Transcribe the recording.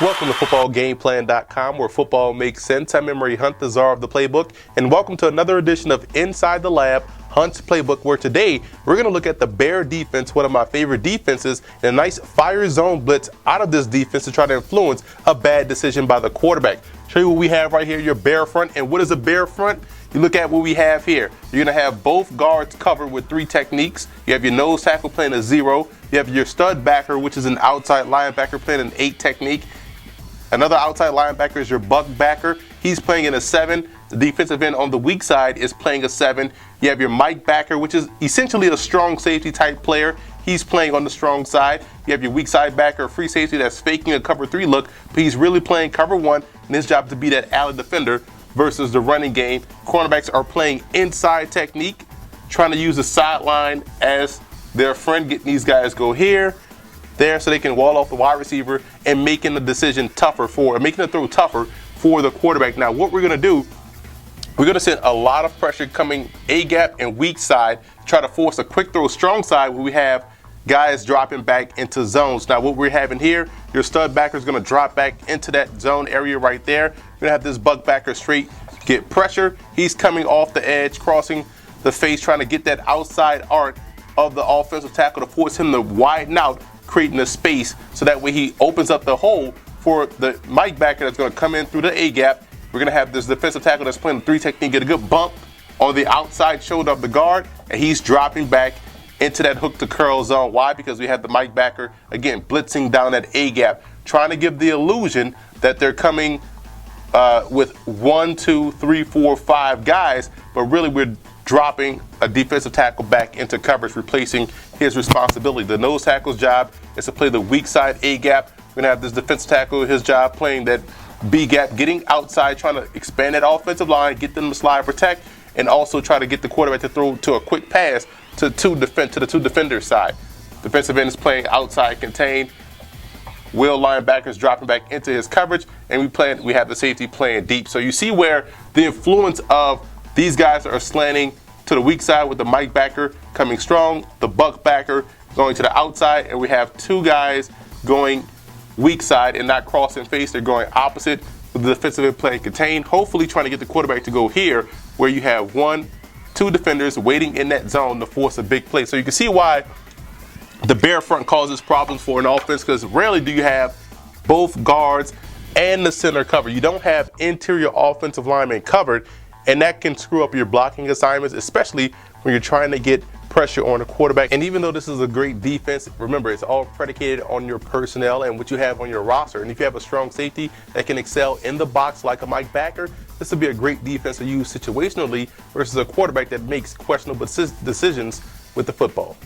Welcome to footballgameplan.com, where football makes sense. I'm Emery Hunt, the czar of the playbook, and welcome to another edition of Inside the Lab, Hunt's Playbook, where today we're going to look at the Bear defense, one of my favorite defenses, and a nice fire zone blitz out of this defense to try to influence a bad decision by the quarterback. Show you what we have right here, your Bear front. And what is a Bear front? You look at what we have here. You're going to have both guards covered with three techniques. You have your nose tackle playing a 0. You have your stud backer, which is an outside linebacker, playing an 8 technique. Another outside linebacker is your buck backer. He's playing in a 7. The defensive end on the weak side is playing a 7. You have your Mike backer, which is essentially a strong safety type player. He's playing on the strong side. You have your weak side backer, a free safety that's faking a cover 3 look, but he's really playing cover 1, and his job to be that alley defender versus the running game. Cornerbacks are playing inside technique, trying to use the sideline as their friend, getting these guys go here, there, so they can wall off the wide receiver and making the decision tougher making the throw tougher for the quarterback. Now, what we're going to do, we're going to send a lot of pressure coming A gap and weak side, try to force a quick throw strong side where we have guys dropping back into zones. Now, what we're having here, your stud backer is going to drop back into that zone area right there. You're going to have this buck backer straight get pressure. He's coming off the edge, crossing the face, trying to get that outside arc of the offensive tackle to force him to widen out, creating a space so that way he opens up the hole for the Mike backer that's going to come in through the A gap. We're going to have this defensive tackle that's playing the 3 technique get a good bump on the outside shoulder of the guard, and he's dropping back into that hook to curl zone. Why? Because we have the Mike backer, again, blitzing down that A gap, trying to give the illusion that they're coming with 1, 2, 3, 4, 5 guys, but really we're dropping a defensive tackle back into coverage, replacing his responsibility. The nose tackle's job is to play the weak side A gap. We're going to have this defensive tackle, his job playing that B gap, getting outside, trying to expand that offensive line, get them to slide protect, and also try to get the quarterback to throw to a quick pass to the 2 defenders side. Defensive end is playing outside contain. Will linebackers dropping back into his coverage, and we have the safety playing deep. So you see where the influence of these guys are slanting to the weak side with the Mike backer coming strong, the buck backer going to the outside, and we have 2 guys going weak side and not crossing face. They're going opposite with the defensive end playing contain, hopefully trying to get the quarterback to go here where you have 1, 2 defenders waiting in that zone to force a big play. So you can see why the Bear front causes problems for an offense, because rarely do you have both guards and the center covered. You don't have interior offensive linemen covered, and that can screw up your blocking assignments, especially when you're trying to get pressure on the quarterback. And even though this is a great defense, remember, it's all predicated on your personnel and what you have on your roster. And if you have a strong safety that can excel in the box like a Mike backer, this would be a great defense to use situationally versus a quarterback that makes questionable decisions with the football.